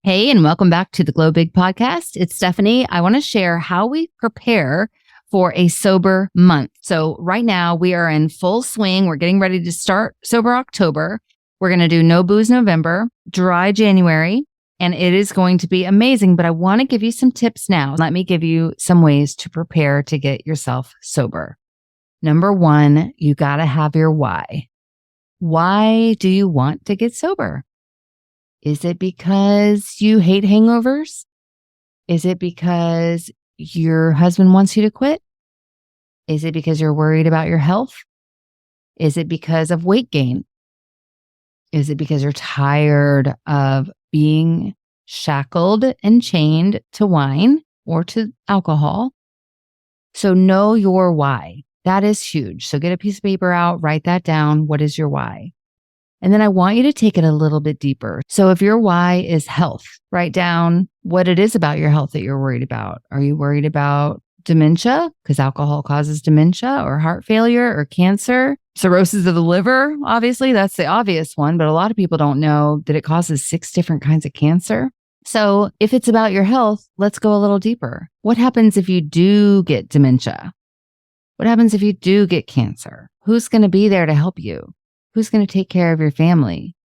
Hey, and welcome back to the Glow Big podcast. It's Stephanie. I want to share how we prepare for a sober month. So right now we are in full swing. We're getting ready to start Sober October. We're going to do No Booze November, Dry January, and it is going to be amazing. But I want to give you some tips now. Let me give you some ways to prepare to get yourself sober. Number one, you got to have your why. Why do you want to get sober? Is it because you hate hangovers? Is it because your husband wants you to quit? Is it because you're worried about your health? Is it because of weight gain? Is it because you're tired of being shackled and chained to wine or to alcohol? So know your why. That is huge. So get a piece of paper out, write that down. What is your why? And then I want you to take it a little bit deeper. So if your why is health, write down what it is about your health that you're worried about. Are you worried about dementia? Because alcohol causes dementia, or heart failure, or cancer, cirrhosis of the liver. Obviously, that's the obvious one, but a lot of people don't know that it causes 6 different kinds of cancer. So if it's about your health, let's go a little deeper. What happens if you do get dementia? What happens if you do get cancer? Who's going to be there to help you? Who's going to take care of your family?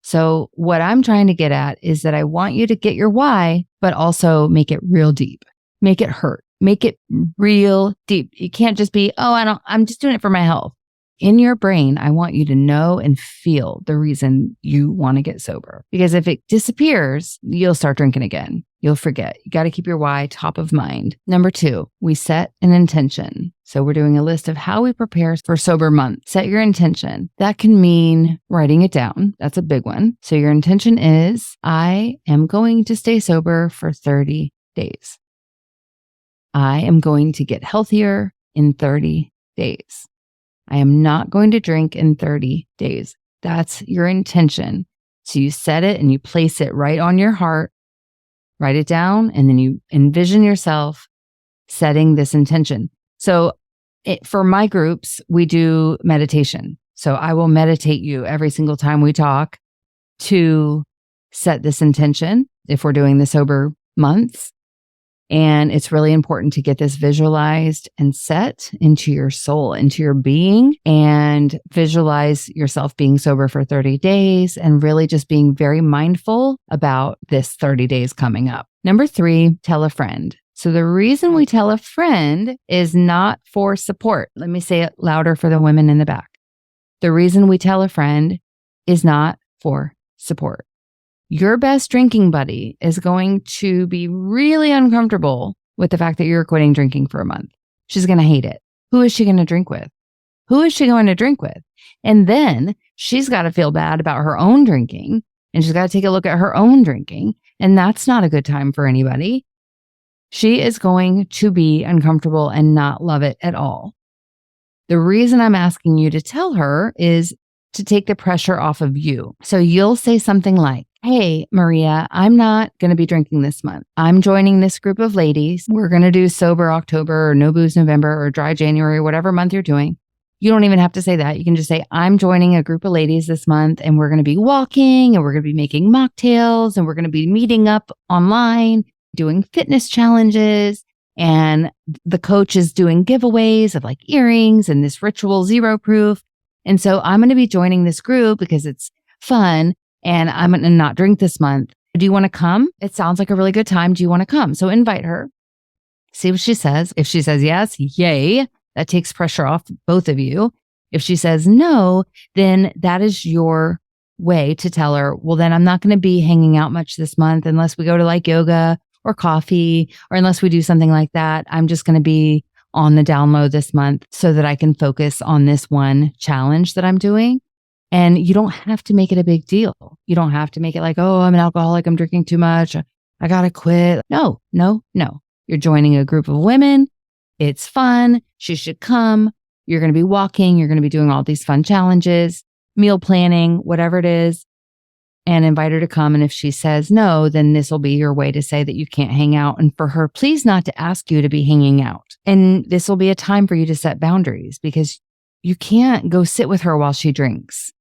So what I'm trying to get at is that I want you to get your why, but also make it real deep. Make it hurt. Make it real deep. You can't just be, I'm just doing it for my health. In your brain, I want you to know and feel the reason you want to get sober. Because if it disappears, you'll start drinking again. You'll forget. You got to keep your why top of mind. Number 2, we set an intention. So we're doing a list of how we prepare for sober month. Set your intention. That can mean writing it down. That's a big one. So your intention is, I am going to stay sober for 30 days. I am going to get healthier in 30 days. I am not going to drink in 30 days. That's your intention. So you set it and you place it right on your heart. Write it down, and then you envision yourself setting this intention. So for my groups, we do meditation. So I will meditate you every single time we talk to set this intention if we're doing the sober months. And it's really important to get this visualized and set into your soul, into your being, and visualize yourself being sober for 30 days and really just being very mindful about this 30 days coming up. Number 3, tell a friend. So the reason we tell a friend is not for support. Let me say it louder for the women in the back. The reason we tell a friend is not for support. Your best drinking buddy is going to be really uncomfortable with the fact that you're quitting drinking for a month. She's going to hate it. Who is she going to drink with? Who is she going to drink with? And then she's got to feel bad about her own drinking, and she's got to take a look at her own drinking. And that's not a good time for anybody. She is going to be uncomfortable and not love it at all. The reason I'm asking you to tell her is to take the pressure off of you. So you'll say something like, hey, Maria, I'm not going to be drinking this month. I'm joining this group of ladies. We're going to do Sober October or No Booze November or Dry January, whatever month you're doing. You don't even have to say that. You can just say, I'm joining a group of ladies this month, and we're going to be walking, and we're going to be making mocktails, and we're going to be meeting up online, doing fitness challenges. And the coach is doing giveaways of like earrings and this ritual 0 proof. And so I'm going to be joining this group because it's fun, and I'm going to not drink this month. Do you want to come? It sounds like a really good time. Do you want to come? So invite her. See what she says. If she says yes, yay. That takes pressure off both of you. If she says no, then that is your way to tell her, well, then I'm not going to be hanging out much this month unless we go to like yoga or coffee, or unless we do something like that. I'm just going to be on the down low this month so that I can focus on this one challenge that I'm doing. And you don't have to make it a big deal. You don't have to make it like, oh, I'm an alcoholic. I'm drinking too much. I got to quit. No. You're joining a group of women. It's fun. She should come. You're going to be walking. You're going to be doing all these fun challenges, meal planning, whatever it is, and invite her to come. And if she says no, then this will be your way to say that you can't hang out. And for her, please not to ask you to be hanging out. And this will be a time for you to set boundaries, because you can't go sit with her while she drinks.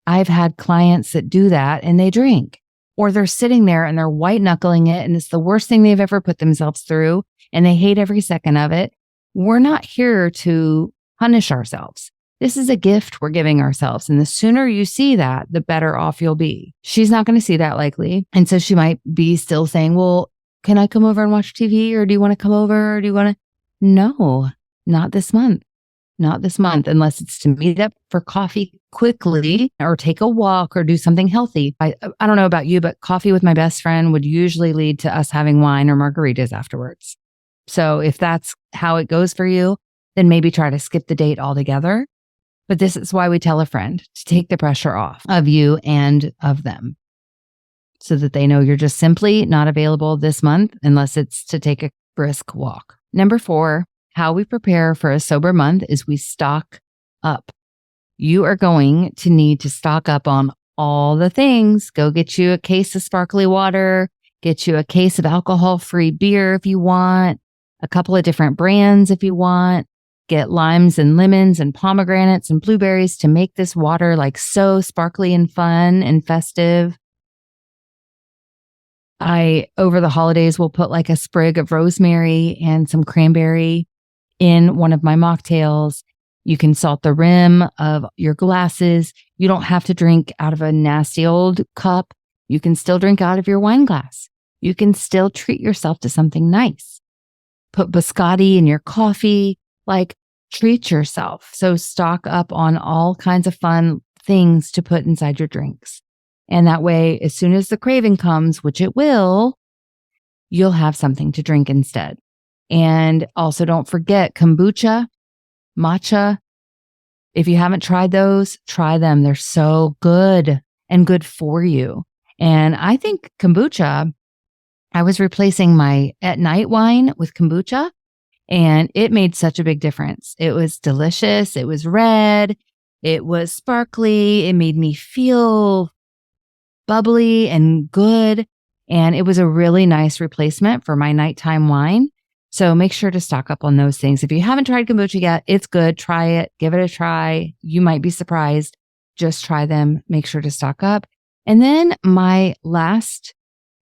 I've had clients that do that and they drink. or they're sitting there and they're white knuckling it and it's the worst thing they've ever put themselves through and they hate every second of it. We're not here to punish ourselves. This is a gift we're giving ourselves. And the sooner you see that, the better off you'll be. She's not going to see that likely. And so she might be still saying, well, can I come over and watch TV? Or do you want to come over? Or do you want to? No, not this month. Not this month, unless it's to meet up for coffee quickly or take a walk or do something healthy. I don't know about you, but coffee with my best friend would usually lead to us having wine or margaritas afterwards. So if that's how it goes for you, then maybe try to skip the date altogether. But this is why we tell a friend to take the pressure off of you and of them so that they know you're just simply not available this month unless it's to take a brisk walk. Number 4, how we prepare for a sober month is we stock up. You are going to need to stock up on all the things. Go get you a case of sparkly water, get you a case of alcohol-free beer if you want, a couple of different brands if you want. Get limes and lemons and pomegranates and blueberries to make this water like so sparkly and fun and festive. Over the holidays, will put like a sprig of rosemary and some cranberry in one of my mocktails. You can salt the rim of your glasses. You don't have to drink out of a nasty old cup. You can still drink out of your wine glass. You can still treat yourself to something nice. Put biscotti in your coffee. Like, treat yourself. So stock up on all kinds of fun things to put inside your drinks. And that way, as soon as the craving comes, which it will, you'll have something to drink instead. And also don't forget kombucha, matcha. If you haven't tried those, try them. They're so good and good for you. And I think kombucha, I was replacing my at night wine with kombucha. And it made such a big difference. It was delicious. It was red. It was sparkly. It made me feel bubbly and good. And it was a really nice replacement for my nighttime wine. So make sure to stock up on those things. If you haven't tried kombucha yet, it's good. Try it. Give it a try. You might be surprised. Just try them. Make sure to stock up. And then my last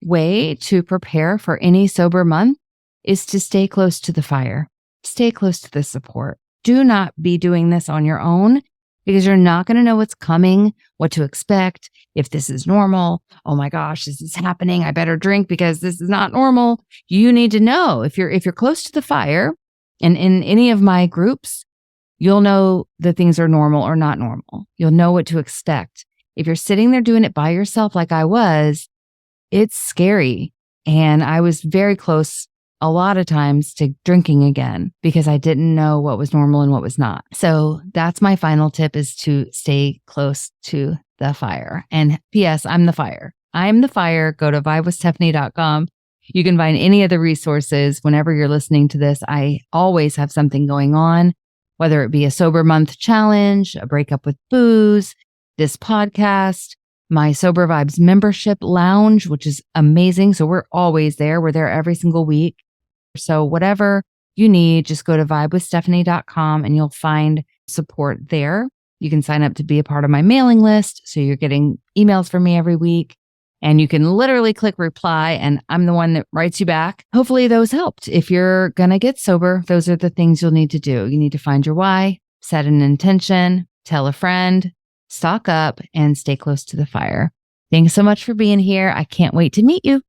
way to prepare for any sober month is to stay close to the fire. Stay close to the support. Do not be doing this on your own because you're not going to know what's coming, what to expect, if this is normal. Oh my gosh, this is happening. I better drink because this is not normal. You need to know if you're close to the fire, and in any of my groups, you'll know that things are normal or not normal. You'll know what to expect. If you're sitting there doing it by yourself like I was, it's scary. And I was very close a lot of times to drinking again because I didn't know what was normal and what was not. So that's my final tip, is to stay close to the fire. And P.S., I'm the fire. I'm the fire. Go to vibewithstephanie.com. You can find any of the resources whenever you're listening to this. I always have something going on, whether it be a sober month challenge, a breakup with booze, this podcast, my Sober Vibes membership lounge, which is amazing. So we're always there. We're there every single week. So whatever you need, just go to vibewithstephanie.com and you'll find support there. You can sign up to be a part of my mailing list. So you're getting emails from me every week, and you can literally click reply and I'm the one that writes you back. Hopefully those helped. If you're going to get sober, those are the things you'll need to do. You need to find your why, set an intention, tell a friend, stock up, and stay close to the fire. Thanks so much for being here. I can't wait to meet you.